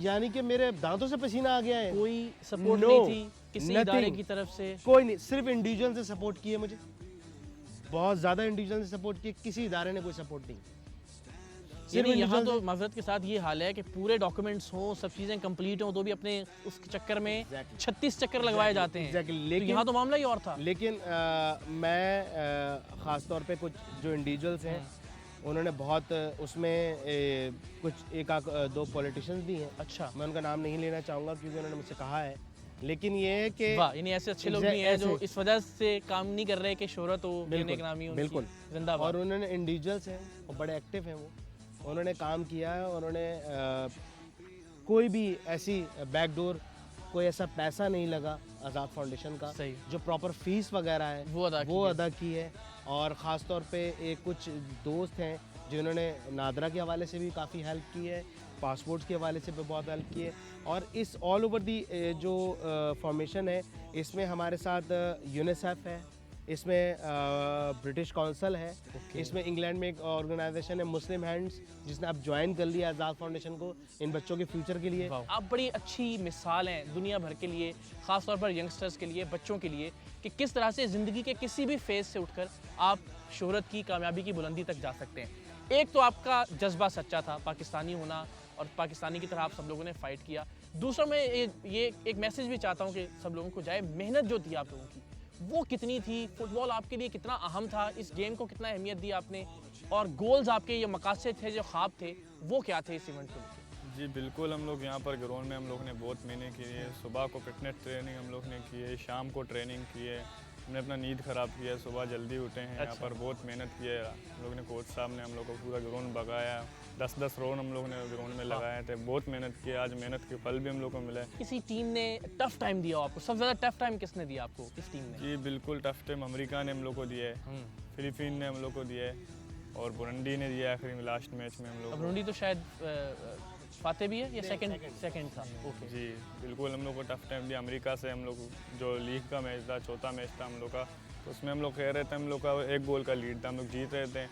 S3: यानी कि मेरे दांतों से पसीना आ गया है।
S1: कोई सपोर्ट
S3: No,
S1: नहीं थी किसी
S3: nothing।
S1: इदारे की तरफ से?
S3: कोई नहीं, सिर्फ इंडिविजुअल से सपोर्ट किए मुझे, बहुत ज़्यादा इंडिविजुअल से सपोर्ट किए, किसी इदारे ने कोई सपोर्ट नहीं। सिर्फ
S1: यानी यहाँ
S3: individual
S1: तो माजरत के साथ ये हाल है कि पूरे डॉक्यूमेंट्स हों, सब चीज़ें कंप्लीट हों, तो भी अपने उस चक्कर में 36 चक्कर लगवाए जाते हैं।
S3: Exactly,
S1: तो यहाँ तो मामला ही और था।
S3: लेकिन मैं ख़ास तौर पे कुछ जो इंडिविजुअल्स हैं उन्होंने बहुत उसमें कुछ एक दो पॉलिटिशियंस भी हैं।
S1: अच्छा।
S3: मैं उनका नाम नहीं लेना चाहूँगा क्योंकि उन्होंने मुझसे कहा है, लेकिन ये है कि
S1: वाह, यानी ऐसे अच्छे लोग भी हैं जो
S3: ऐसे-
S1: इस वजह से काम नहीं कर रहे कि शोहरत हो, नेक नामी हो उनकी।
S3: बिल्कुल।
S1: जिंदाबाद।
S3: और उन्होंने इंडिविजुअल्स हैं और बड़े एक्टिव हैं, वो उन्होंने काम किया है। उन्होंने कोई भी ऐसी बैकडोर, कोई ऐसा पैसा नहीं लगा आज़ाद फाउंडेशन का,
S1: सही।
S3: जो प्रॉपर फीस वगैरह है
S1: वो अदा की है।
S3: अदा की है। और ख़ास तौर पे एक कुछ दोस्त हैं जिन्होंने नादरा के हवाले से भी काफ़ी हेल्प की है, पासपोर्ट्स के हवाले से भी बहुत हेल्प की है। और इस ऑल ओवर दी जो फॉर्मेशन है, इसमें हमारे साथ यूनिसेफ है, इसमें ब्रिटिश काउंसिल है, इसमें इंग्लैंड में एक ऑर्गेनाइजेशन है मुस्लिम हैंड्स, जिसने अब ज्वाइन कर लिया आज़ाद फाउंडेशन को इन बच्चों के फ्यूचर के लिए।
S1: आप बड़ी अच्छी मिसाल हैं दुनिया भर के लिए, ख़ास तौर पर यंगस्टर्स के लिए, बच्चों के लिए, कि किस तरह से ज़िंदगी के किसी भी फेज़ से उठकर आप शोहरत की, कामयाबी की बुलंदी तक जा सकते हैं। एक तो आपका जज्बा सच्चा था, पाकिस्तानी होना, और पाकिस्तानी की तरह आप सब लोगों ने फ़ाइट किया। दूसरा मैं ये एक मैसेज भी चाहता हूँ कि सब लोगों को जाए, मेहनत जो थी आप लोगों की वो कितनी थी, फुटबॉल आपके लिए कितना अहम था, इस गेम को कितना अहमियत दी आपने, और गोल्स आपके ये मकासद थे, जो ख्वाब थे, वो क्या थे इस इवेंट को लेकर?
S4: जी बिल्कुल, हम लोग यहाँ पर ग्राउंड में हम लोग ने बहुत मेहनत की है। सुबह को फिटनेस ट्रेनिंग हम लोग ने की है, शाम को ट्रेनिंग की है, हमने अपना नींद ख़राब किया है, सुबह जल्दी उठे हैं। यहाँ पर बहुत मेहनत की है हम लोग ने, कोच साहब ने हम लोग को पूरा ग्राउंड भगाया, 10-10 राउंड हम लोग ने ग्राउंड में लगाए थे, बहुत मेहनत की है। आज मेहनत के फल भी हम लोग को मिला है।
S1: किसी टीम ने टफ टाइम दिया आपको? सबसे ज़्यादा टफ टाइम किसने दिया आपको इस टीम ने?
S4: जी बिल्कुल, टफ टाइम अमेरिका ने हम लोग को दिया है, फिलीपीन ने हम लोग को दिया है, और बुरुंडी ने दिया आखिरी में लास्ट मैच में हम लोग।
S1: बुरुंडी तो शायद फाते भी है या सेकंड था? ओके
S4: जी बिल्कुल, हम लोग को टफ टाइम दिया। अमेरिका से हम लोग जो लीग का मैच था, चौथा मैच था हम लोग का, तो उसमें हम लोग कह रहे थे, हम लोग का 1 गोल का लीड था, हम लोग जीत रहे थे।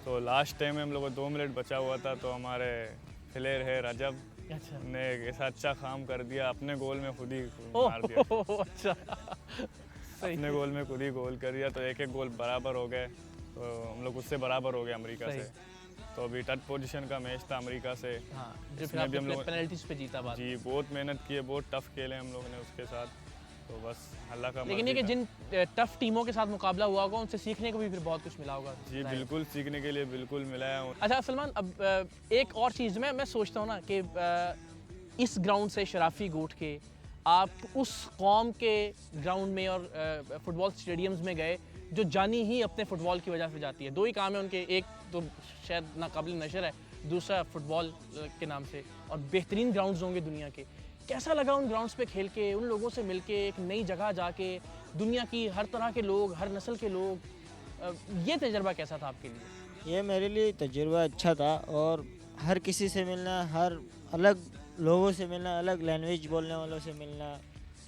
S4: तो लास्ट टाइम में हम लोग को 2 मिनट बचा हुआ था, तो हमारे प्लेयर है रजब ने एक ऐसा अच्छा काम कर दिया, अपने गोल में खुद ही मार दिया।
S1: अच्छा
S4: अपने गोल में खुद ही गोल कर दिया, तो 1-1 गोल बराबर हो गए, तो हम लोग उससे बराबर हो गए अमेरिका से। तो अभी 3rd पोजीशन का मैच था अमेरिका से,
S1: जिसमें भी हम लोग पेनल्टीज पे जीता। बात
S4: जी बहुत मेहनत की है, बहुत टफ खेले हम लोग ने उसके साथ, तो बस अल्लाह का।
S1: लेकिन ये कि जिन टफ टीमों के साथ मुकाबला हुआ होगा, उनसे सीखने को भी फिर बहुत कुछ मिला होगा।
S4: जी बिल्कुल, सीखने के लिए बिल्कुल मिला है।
S1: अच्छा सलमान, अब एक और चीज़ मैं सोचता हूँ ना कि इस ग्राउंड से शराफी गोट के आप उस कौम के ग्राउंड में और फुटबॉल स्टेडियम्स में गए जो जानी ही अपने फ़ुटबॉल की वजह से जाती है। 2 ही काम है उनके, एक तो शायद नाकाबिल नशर है, दूसरा फुटबॉल के नाम से, और बेहतरीन ग्राउंड्स होंगे दुनिया के। कैसा लगा उन ग्राउंड्स पे खेल के, उन लोगों से मिल के, एक नई जगह जाके, दुनिया की हर तरह के लोग, हर नस्ल के लोग, ये तजर्बा कैसा था आपके लिए?
S7: ये मेरे लिए तजुर्बा अच्छा था, और हर किसी से मिलना, हर अलग लोगों से मिलना, अलग लैंग्वेज बोलने वालों से मिलना,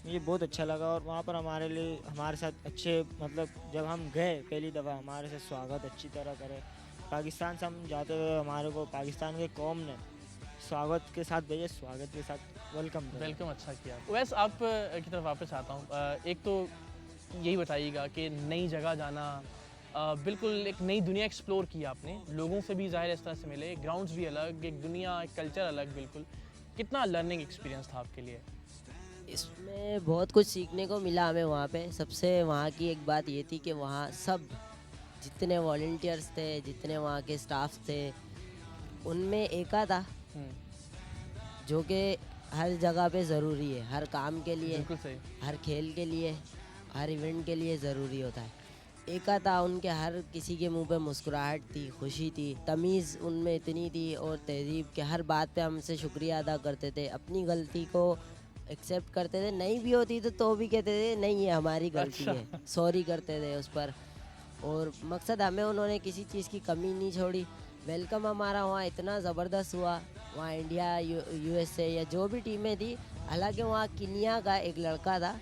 S7: मुझे बहुत अच्छा लगा। और वहाँ पर हमारे साथ अच्छे, मतलब जब हम गए पहली दफ़ा, हमारे से स्वागत अच्छी तरह करे। पाकिस्तान से हम जाते हुए हमारे को पाकिस्तान के कौम ने स्वागत के साथ भेजे, स्वागत के साथ वेलकम
S1: अच्छा किया। वैसे आप की तरफ वापस आता हूँ, एक तो यही बताइएगा कि नई जगह जाना, बिल्कुल एक नई दुनिया एक्सप्लोर की आपने, लोगों से भी ज़ाहिर इस तरह से मिले, ग्राउंड्स भी अलग, एक दुनिया, एक कल्चर अलग, बिल्कुल। कितना लर्निंग एक्सपीरियंस था आपके लिए?
S8: इसमें बहुत कुछ सीखने को मिला हमें वहाँ पे। सबसे वहाँ की एक बात ये थी कि वहाँ सब जितने वॉलंटियर्स थे, जितने वहाँ के स्टाफ थे, उनमें एका था जो कि हर जगह पे ज़रूरी है, हर काम के लिए,
S1: बिल्कुल सही,
S8: हर खेल के लिए, हर इवेंट के लिए ज़रूरी होता है। एका था, उनके हर किसी के मुंह पे मुस्कुराहट थी, खुशी थी, तमीज़ उनमें इतनी थी, और तहजीब के हर बात पे हमसे शुक्रिया अदा करते थे, अपनी गलती को एक्सेप्ट करते थे, नहीं भी होती तो भी कहते थे नहीं ये हमारी गलती है, सॉरी करते थे उस पर। और मकसद हमें उन्होंने किसी चीज़ की कमी नहीं छोड़ी। वेलकम हमारा वहाँ इतना ज़बरदस्त हुआ, वहाँ इंडिया, USA या जो भी टीमें थी, हालांकि वहाँ किनिया का एक लड़का था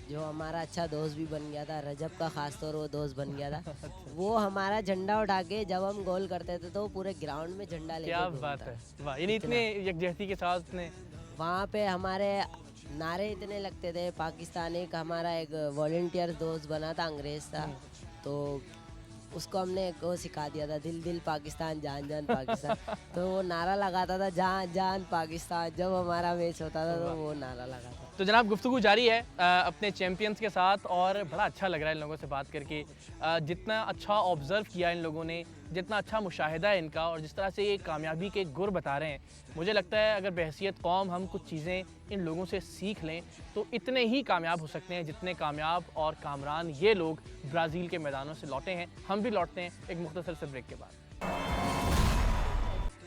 S8: जो हमारा अच्छा दोस्त भी बन गया था, रजब का ख़ास तौर वो दोस्त बन गया था। वो हमारा झंडा उठा के जब हम गोल करते थे तो वो पूरे ग्राउंड में झंडा लेके
S1: क्या बात है, वाह, यानी इतने यकजहती के साथ ने
S8: वहाँ पे हमारे नारे इतने लगते थे। पाकिस्तान एक हमारा एक वॉलंटियर दोस्त बना था, अंग्रेज़ था, तो उसको हमने वो सिखा दिया था, दिल दिल पाकिस्तान, जान जान पाकिस्तान। तो वो नारा लगाता था, जान जान पाकिस्तान, जब हमारा मैच होता था तो वो नारा लगाता।
S1: तो जनाब गुफ्तगू जारी है अपने चैम्पियंस के साथ, और बड़ा अच्छा लग रहा है इन लोगों से बात करके। जितना अच्छा ऑब्ज़र्व किया इन लोगों ने, जितना अच्छा मुशाहिदा है इनका, और जिस तरह से ये कामयाबी के गुर बता रहे हैं, मुझे लगता है अगर बहैसियत कौम हम कुछ चीज़ें इन लोगों से सीख लें तो इतने ही कामयाब हो सकते हैं जितने कामयाब और कामरान ये लोग ब्राज़ील के मैदानों से लौटे हैं। हम भी लौटते हैं एक मुख्तसर से ब्रेक के बाद।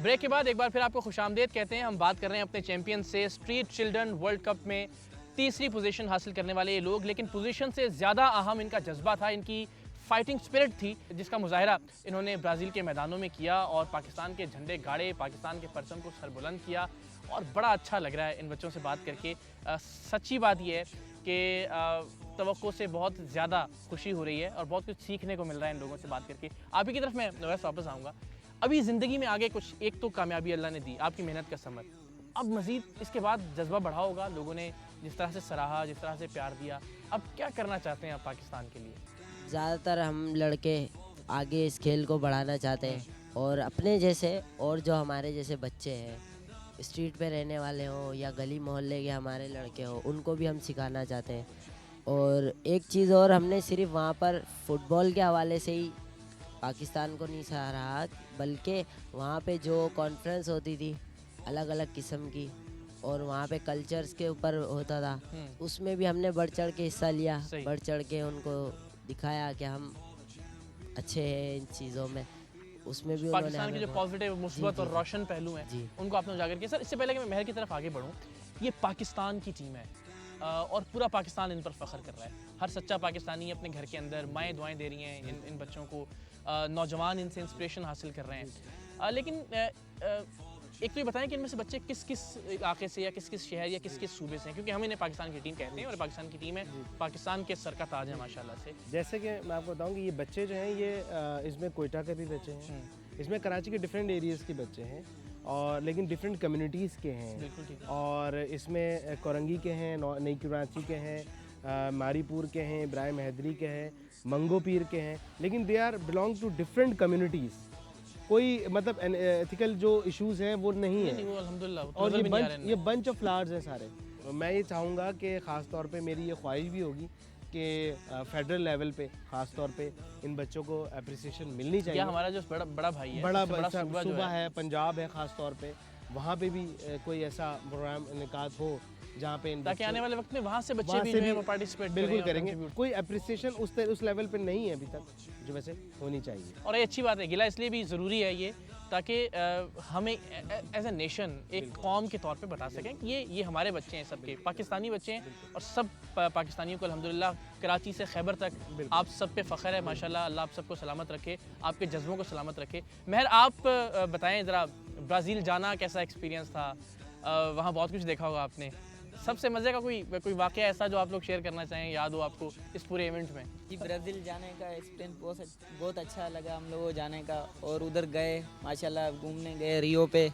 S1: ब्रेक के बाद एक बार फिर आपको खुशामदीद कहते हैं। हम बात कर रहे हैं अपने चैम्पियन से, स्ट्रीट चिल्ड्रन वर्ल्ड कप में 3री पोजीशन हासिल करने वाले ये लोग, लेकिन पोजीशन से ज़्यादा अहम इनका जज्बा था, इनकी फाइटिंग स्पिरिट थी जिसका मुजाहरा इन्होंने ब्राज़ील के मैदानों में किया और पाकिस्तान के झंडे गाड़े, पाकिस्तान के परचम को सरबुलंद किया और बड़ा अच्छा लग रहा है इन बच्चों से बात करके। सच्ची बात यह है कि तवक्को से बहुत ज़्यादा खुशी हो रही है और बहुत कुछ सीखने को मिल रहा है इन लोगों से बात करके। आप ही की तरफ मैं वैसे वापस आऊँगा। अभी ज़िंदगी में आगे कुछ एक तो कामयाबी अल्लाह ने दी, आपकी मेहनत का समर, अब मज़ीद इसके बाद जज्बा बढ़ा होगा, लोगों ने जिस तरह से सराहा, जिस तरह से प्यार दिया, अब क्या करना चाहते हैं आप पाकिस्तान के लिए?
S8: ज़्यादातर हम लड़के आगे इस खेल को बढ़ाना चाहते हैं और अपने जैसे और जो हमारे जैसे बच्चे हैं, स्ट्रीट पे रहने वाले हों या गली मोहल्ले के हमारे लड़के हों, उनको भी हम सिखाना चाहते हैं। और एक चीज़ और, हमने सिर्फ वहाँ पर फुटबॉल के हवाले से ही पाकिस्तान को नहीं सराहा, बल्कि वहाँ पे जो कॉन्फ्रेंस होती थी अलग अलग किस्म की और वहाँ पे कल्चर्स के ऊपर होता था, उसमें भी हमने बढ़ चढ़ के हिस्सा लिया, बढ़ चढ़ के उनको दिखाया कि हम अच्छे हैं इन चीज़ों में। उसमें भी
S1: पाकिस्तान के जो पॉजिटिव, मुस्बत और रोशन पहलू हैं उनको आपने उजागर किया। सर, इससे पहले कि मैं महर की तरफ आगे बढ़ूँ, ये पाकिस्तान की टीम है और पूरा पाकिस्तान इन पर फ़ख्र कर रहा है। हर सच्चा पाकिस्तानी अपने घर के अंदर माएँ दुआएं दे रही हैं इन बच्चों को, नौजवान इनसे इंस्पिरेशन हासिल कर रहे हैं। लेकिन एक तो ये बताएं कि इनमें से बच्चे किस किस इलाके से या किस किस शहर या किस किस सूबे से हैं, क्योंकि हम इन्हें पाकिस्तान की टीम कहते हैं और पाकिस्तान की टीम है, पाकिस्तान के सर का ताज है माशाल्लाह से।
S3: जैसे कि मैं आपको बताऊं कि ये बच्चे जो हैं ये इसमें कोयटा के भी बच्चे हैं, इसमें कराची के डिफरेंट एरियाज़ के बच्चे हैं और लेकिन डिफरेंट कम्युनिटीज़ के हैं। और इसमें कोरंगी के हैं, नई कराची के हैं, मारीपुर के हैं, इब्राहिम हैदरी के हैं, मंगो पीर के हैं, लेकिन they are belong to different communities. कोई मतलब एथिकल जो इश्यूज़ हैं वो नहीं है, और ये बंच ऑफ फ्लावर्स हैं सारे। मैं ये चाहूँगा कि ख़ास तौर पे मेरी ये ख्वाहिश भी होगी कि फेडरल लेवल पे ख़ास तौर पे इन बच्चों को अप्रिसिएशन मिलनी चाहिए।
S1: हमारा जो बड़ा भाई है,
S3: बड़ा सूबा है, पंजाब है ख़ास तौर पे, वहाँ पे भी कोई ऐसा प्रोग्राम इनेकाद हो जहाँ पे
S1: ताकि आने वाले वक्त में वहाँ से बच्चे भी जो है वो पार्टिसिपेट
S3: बिल्कुल करेंगे। कोई अप्रिसिएशन उस लेवल पे नहीं है अभी तक, जो वैसे होनी चाहिए।
S1: और ये अच्छी बात है, गिला इसलिए भी ज़रूरी है ये, ताकि हमें एज ए नेशन एक कौम के तौर पे बता सकें कि ये हमारे बच्चे हैं, सबके पाकिस्तानी बच्चे हैं और सब पाकिस्तानियों को अल्हम्दुलिल्लाह कराची से खैबर तक आप सब पे फ़ख्र है माशाल्लाह। अल्लाह आप सबको सलामत रखे, आपके जज्बों को सलामत रखे। महर, आप बताएं ज़रा, ब्राज़ील जाना कैसा एक्सपीरियंस था? वहाँ बहुत कुछ देखा होगा आपने, सबसे मज़े का कोई वाक़या ऐसा जो आप लोग शेयर करना चाहें, याद हो आपको इस पूरे इवेंट में?
S9: जी, ब्राज़ील जाने का एक्सपीरियंस बहुत अच्छा लगा हम लोगों को जाने का, और उधर गए माशाल्लाह, घूमने गए रियो पे,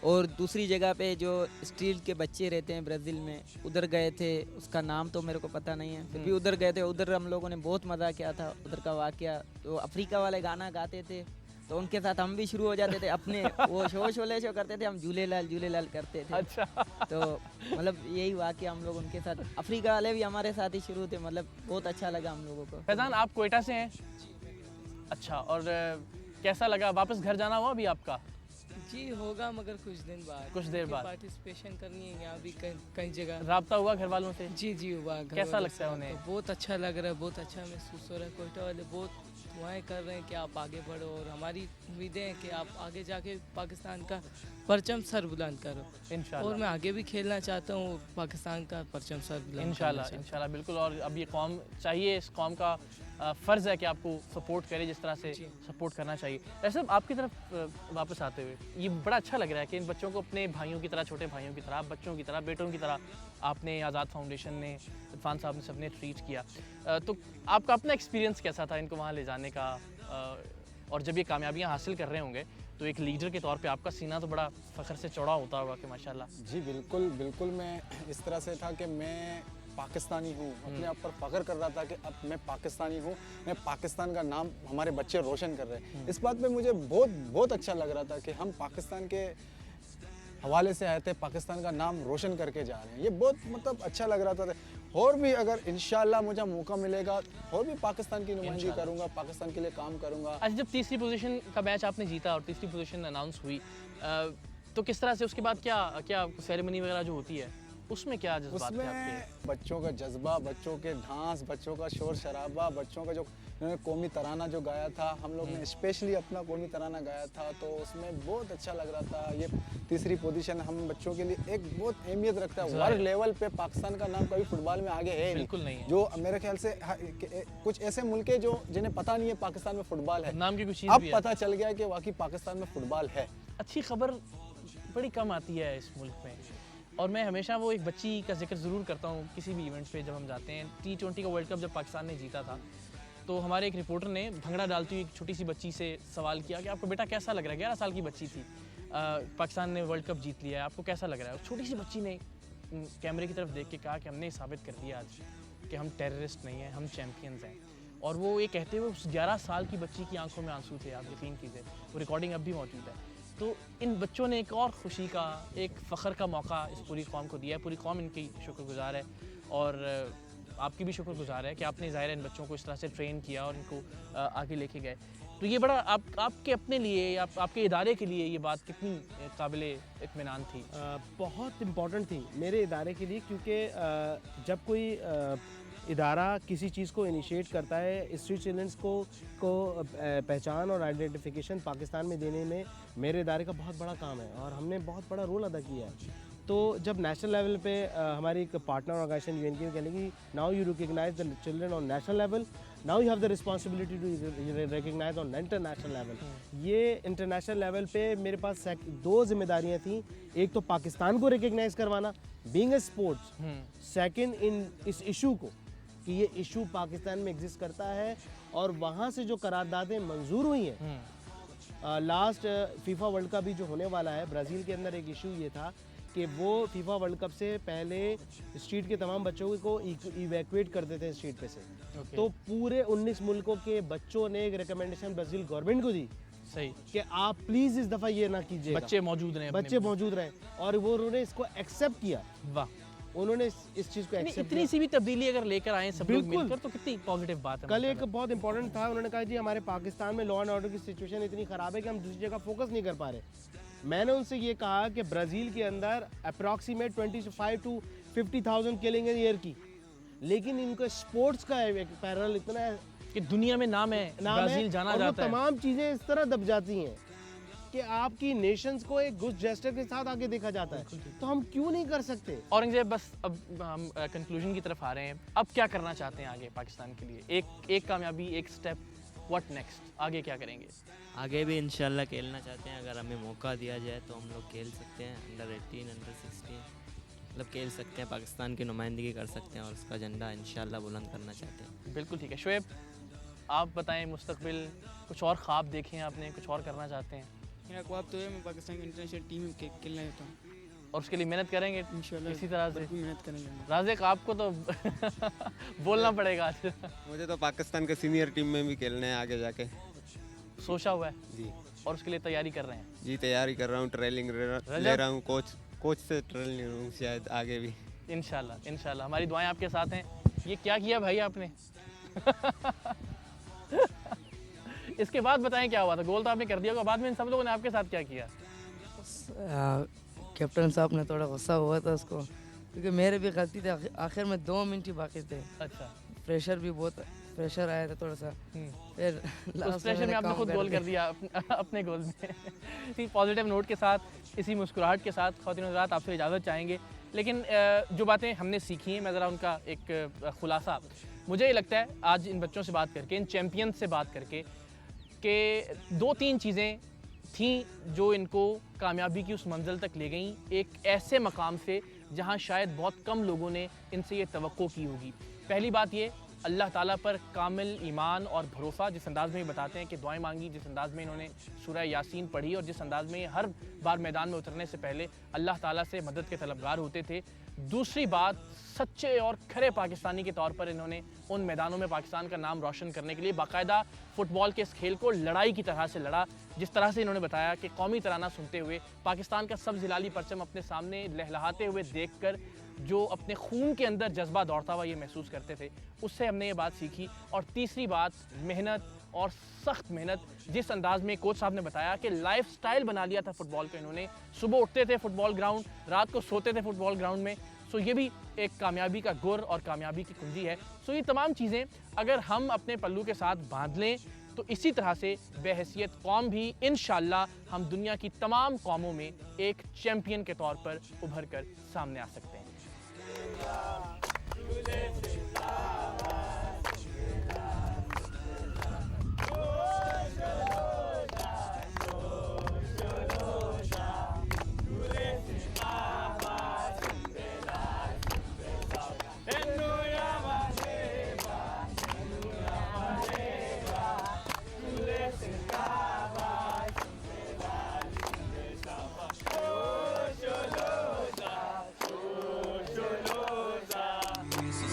S9: और दूसरी जगह पे जो स्ट्रीट के बच्चे रहते हैं ब्राज़ील में, उधर गए थे, उसका नाम तो मेरे को पता नहीं है, फिर भी उधर गए थे। उधर हम लोगों ने बहुत मज़ा किया था। उधर का वाक़या, तो अफ्रीका वाले गाना गाते थे तो उनके साथ हम भी शुरू हो जाते थे, अपने वो शो करते थे, हम झूले लाल करते थे।
S1: अच्छा।
S9: तो मतलब यही वाक़या हम लोग उनके साथ, अफ्रीका वाले भी हमारे साथ ही शुरू थे, मतलब बहुत अच्छा लगा हम लोगों को।
S1: फैज़ान, आप कोयटा से हैं? अच्छा, और कैसा लगा? वापस घर जाना हुआ अभी आपका?
S10: जी होगा, मगर कुछ देर बाद पार्टिसिपेशन करनी है यहाँ भी कई जगह।
S1: राब्ता हुआ घर वालों से?
S10: जी हुआ।
S1: कैसा लगता है उन्हें?
S10: तो बहुत अच्छा लग रहा है, बहुत अच्छा महसूस हो रहा है। कोयटा वाले बहुत दुआएं कर रहे हैं कि आप आगे बढ़ो, और हमारी उम्मीदें हैं कि आप आगे जाके पाकिस्तान का परचम सर बुलंद करो इंशाल्लाह। और मैं आगे भी खेलना चाहता हूँ, पाकिस्तान का परचम सर बुलंद
S1: इंशाल्लाह बिल्कुल। और अब ये कौम चाहिए, इस कौम का फ़र्ज़ है कि आपको सपोर्ट करे जिस तरह से सपोर्ट करना चाहिए। ऐसे आपकी तरफ वापस आते हुए ये बड़ा अच्छा लग रहा है कि इन बच्चों को अपने भाइयों की तरह, छोटे भाइयों की तरह, बच्चों की तरह, बेटों की तरह आपने, आज़ाद फाउंडेशन ने, इरफान साहब ने, सबने ट्रीट किया। तो आपका अपना एक्सपीरियंस कैसा था इनको वहाँ ले जाने का? और जब ये कामयाबियाँ हासिल कर रहे होंगे तो एक लीडर के तौर पे आपका सीना तो बड़ा फ़ख्र से चौड़ा होता होगा कि माशाल्लाह।
S5: जी बिल्कुल, मैं इस तरह से था कि मैं पाकिस्तानी हूँ, अपने आप पर फ़ख्र कर रहा था कि अब मैं पाकिस्तानी हूँ, मैं पाकिस्तान का नाम हमारे बच्चे रोशन कर रहे हैं। इस बात पे मुझे बहुत अच्छा लग रहा था कि हम पाकिस्तान के हवाले से आए थे, पाकिस्तान का नाम रोशन करके जा रहे हैं। ये बहुत मतलब अच्छा लग रहा था। और भी अगर इंशाल्लाह मुझे मौका मिलेगा और भी पाकिस्तान की नुमाइंदगी करूँगा, पाकिस्तान के लिए काम करूँगा।
S1: अच्छा, जब तीसरी पोजीशन का मैच आपने जीता और तीसरी पोजीशन अनाउंस हुई, तो किस तरह से उसके बाद क्या सेरेमनी वगैरह जो होती है उसमें क्या जज्बात थे आपके?
S5: बच्चों का जज्बा, बच्चों के डांस, बच्चों का शोर शराबा, बच्चों का जो इन्होंने कौमी तराना जो गाया था, हम लोग ने स्पेशली अपना कौमी तराना गाया था, तो उसमें बहुत अच्छा लग रहा था। ये तीसरी पोजीशन हम बच्चों के लिए एक बहुत अहमियत रखता है। वर्ल्ड लेवल पे पाकिस्तान का नाम कभी फुटबॉल में आगे है
S1: बिल्कुल नहीं है।
S5: जो मेरे ख्याल से कुछ ऐसे मुल्क है जो जिन्हें पता नहीं है पाकिस्तान में फुटबॉल है,
S1: नाम की कुछ चीज़
S5: अब
S1: भी है।
S5: पता चल गया कि वाकई पाकिस्तान में फुटबॉल है।
S1: अच्छी खबर बड़ी कम आती है इस मुल्क में, और मैं हमेशा वो एक बच्ची का जिक्र ज़रूर करता हूँ किसी भी इवेंट पे जब हम जाते हैं। T20 का वर्ल्ड कप जब पाकिस्तान ने जीता था, तो हमारे एक रिपोर्टर ने भंगड़ा डालती हुई एक छोटी सी बच्ची से सवाल किया कि आपको बेटा कैसा लग रहा है, 11 साल की बच्ची थी, पाकिस्तान ने वर्ल्ड कप जीत लिया है, आपको कैसा लग रहा है। छोटी सी बच्ची ने कैमरे की तरफ देख के कहा कि हमने साबित कर दिया आज कि हम टेररिस्ट नहीं हैं, हम चैम्पियंस हैं। और वो ये कहते हुए उस 11 साल की बच्ची की आंखों में आंसू थे, आप यकीन कीजिए, वो रिकॉर्डिंग अब भी मौजूद है। तो इन बच्चों ने एक और खुशी का, एक फ़ख्र का मौका इस पूरी कौम को दिया है। पूरी कौम इनकी शुक्रगुजार है, और आपकी भी शुक्रगुजार है कि आपने ज़ाहिर इन बच्चों को इस तरह से ट्रेन किया और इनको आगे लेके गए। तो ये बड़ा आपके अपने लिए या आपके इदारे के लिए ये बात कितनी काबिले इत्मीनान थी?
S3: बहुत इम्पॉर्टेंट थी मेरे इदारे के लिए, क्योंकि जब कोई इदारा किसी चीज़ को इनिशिएट करता है, स्ट्रीट चिल्ड्रंस को पहचान और आइडेंटिफिकेशन पाकिस्तान में देने में मेरे इदारे का बहुत बड़ा काम है, और हमने बहुत बड़ा रोल अदा किया है। तो जब नेशनल लेवल पे हमारी एक पार्टनर ऑर्गेनाइजेशन UNK कहने की now you recognise the children on national level, now you have the responsibility to recognise on international level. ये इंटरनेशनल लेवल पे मेरे पास 2 जिम्मेदारियां थी। एक तो पाकिस्तान को रिकग्नाइज करवाना being a sports, second in इस इशू को कि ये इशू पाकिस्तान में एग्जिस्ट करता है, और वहाँ से जो करारदादें मंजूर हुई हैं। लास्ट फीफा वर्ल्ड कप भी जो होने वाला है, ब्राज़ील के अंदर एक इशू ये था कि वो फीफा वर्ल्ड कप से पहले स्ट्रीट के तमाम बच्चों को इवैक्यूएट करते थे स्ट्रीट पे से। तो पूरे 19 मुल्कों के बच्चों ने एक रिकमेंडेशन ब्राज़ील गवर्नमेंट को दी,
S1: सही, कि
S3: आप प्लीज़ इस दफ़ा ये ना कीजिए,
S1: बच्चे मौजूद रहें,
S3: बच्चे मौजूद रहें, और वो उन्होंने इसको एक्सेप्ट किया।
S1: वाह,
S3: उन्होंने इस चीज़ को एक्सेप्ट
S1: इतनी सी भी तब्दीली अगर लेकर आए सब लोग मिलकर, तो कितनी पॉजिटिव बात है।
S3: कल एक बहुत इंपॉर्टेंट था, उन्होंने कहा जी हमारे पाकिस्तान में लॉ एंड ऑर्डर की सिचुएशन इतनी ख़राब है कि हम दूसरी जगह फोकस नहीं कर पा रहे। मैंने उनसे ये कहा कि ब्राज़ील के अंदर अप्रॉक्सीमेट 25 to 50,000 किलिंग ईयर की, लेकिन इनका स्पोर्ट्स का पैरल इतना है
S1: कि दुनिया में नाम है, ब्राज़ील जाना जाता है।
S3: तमाम चीज़ें इस तरह दब जाती हैं कि आपकी नेशंस को एक गुड जेस्टर के साथ आगे देखा जाता है, तो हम क्यों नहीं कर सकते।
S1: औरंगजेब, बस अब हम कंक्लूजन की तरफ आ रहे हैं। अब क्या करना चाहते हैं आगे पाकिस्तान के लिए? एक कामयाबी, एक स्टेप, व्हाट नेक्स्ट? आगे क्या करेंगे?
S6: आगे भी इंशाल्लाह खेलना चाहते हैं। अगर हमें मौका दिया जाए तो हम लोग खेल सकते हैं, अंडर 18, अंडर 16, मतलब खेल सकते हैं, पाकिस्तान की नुमाइंदगी कर सकते हैं, और उसका झंडा इंशाल्लाह बुलंद करना चाहते हैं।
S1: बिल्कुल ठीक है। शुएब, आप बताएं, मुस्तकबिल कुछ और ख्वाब देखें आपने, कुछ और करना चाहते हैं?
S12: मेरा ख्वाब तो है मैं पाकिस्तान की इंटरनेशनल टीम में खेलना चाहता हूँ,
S1: और उसके लिए मेहनत करेंगे
S12: इंशाल्लाह
S1: इसी तरह से?
S12: मेहनत करेंगे।
S1: राज़िक, आपको तो बोलना पड़ेगा आज।
S11: मुझे तो पाकिस्तान के सीनियर टीम में भी खेलना है आगे जाके,
S1: सोचा हुआ है
S11: जी,
S1: और उसके लिए तैयारी कर रहे हैं?
S11: जी तैयारी कर रहा हूँ, ट्रेनिंग ले रहा हूँ, कोच से ट्रेनिंग ले रहा हूँ, शायद आगे भी
S1: इंशाल्लाह। इंशाल्लाह हमारी दुआएं आपके साथ हैं। ये क्या किया भाई आपने? इसके बाद बताएं क्या हुआ था? गोल तो आपने कर दिया होगा, बाद में इन सब लोगों ने आपके साथ क्या किया?
S10: कैप्टन साहब ने थोड़ा गुस्सा हुआ था उसको, क्योंकि मेरे भी गलती थी, आखिर में 2 मिनट ही बाकी थे।
S1: अच्छा,
S10: प्रेशर भी बहुत, प्रेशर आया था थोड़ा सा, फिर
S1: उस प्रेशर में आपने खुद गोल कर दिया अपने गोल में। इसी पॉजिटिव नोट के साथ, इसी मुस्कुराहट के साथ ख़वातीन हज़रात आपसे इजाज़त चाहेंगे। लेकिन जो बातें हमने सीखी हैं, मैं ज़रा उनका एक खुलासा, मुझे ये लगता है आज इन बच्चों से बात करके, इन चैम्पियन से बात करके, कि 2-3 चीज़ें थी जो इनको कामयाबी की उस मंजिल तक ले गई, एक ऐसे मकाम से जहां शायद बहुत कम लोगों ने इनसे ये तवक्को की होगी। पहली बात ये, अल्लाह ताला पर कामिल ईमान और भरोसा, जिस अंदाज़ में ये बताते हैं कि दुआएं मांगी, जिस अंदाज़ में इन्होंने सूरह यासीन पढ़ी, और जिस अंदाज़ में ये हर बार मैदान में उतरने से पहले अल्लाह ताला से मदद के तलबगार होते थे। दूसरी बात, सच्चे और खरे पाकिस्तानी के तौर पर इन्होंने उन मैदानों में पाकिस्तान का नाम रोशन करने के लिए बाकायदा फ़ुटबॉल के इस खेल को लड़ाई की तरह से लड़ा। जिस तरह से इन्होंने बताया कि कौमी तराना सुनते हुए पाकिस्तान का सब्ज़ हिलाली परचम अपने सामने लहलहाते हुए देखकर जो अपने खून के अंदर जज्बा दौड़ता हुआ ये महसूस करते थे, उससे हमने ये बात सीखी। और तीसरी बात, मेहनत और सख्त मेहनत, जिस अंदाज़ में कोच साहब ने बताया कि लाइफस्टाइल बना लिया था फ़ुटबॉल को इन्होंने। सुबह उठते थे फुटबॉल ग्राउंड, रात को सोते थे फुटबॉल ग्राउंड में। सो ये भी एक कामयाबी का गुर और कामयाबी की कुंजी है। सो ये तमाम चीज़ें अगर हम अपने पल्लू के साथ बांध लें तो इसी तरह से बेहैसियत कौम भी इंशाल्लाह हम दुनिया की तमाम कौमों में एक चैम्पियन के तौर पर उभर कर सामने आ सकते हैं।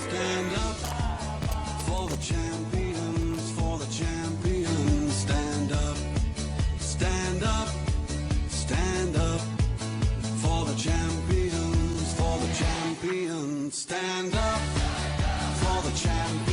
S2: Stand up for the champions, for the champions. Stand up, stand up, stand up for the champions, for the champions. Stand up for the champions.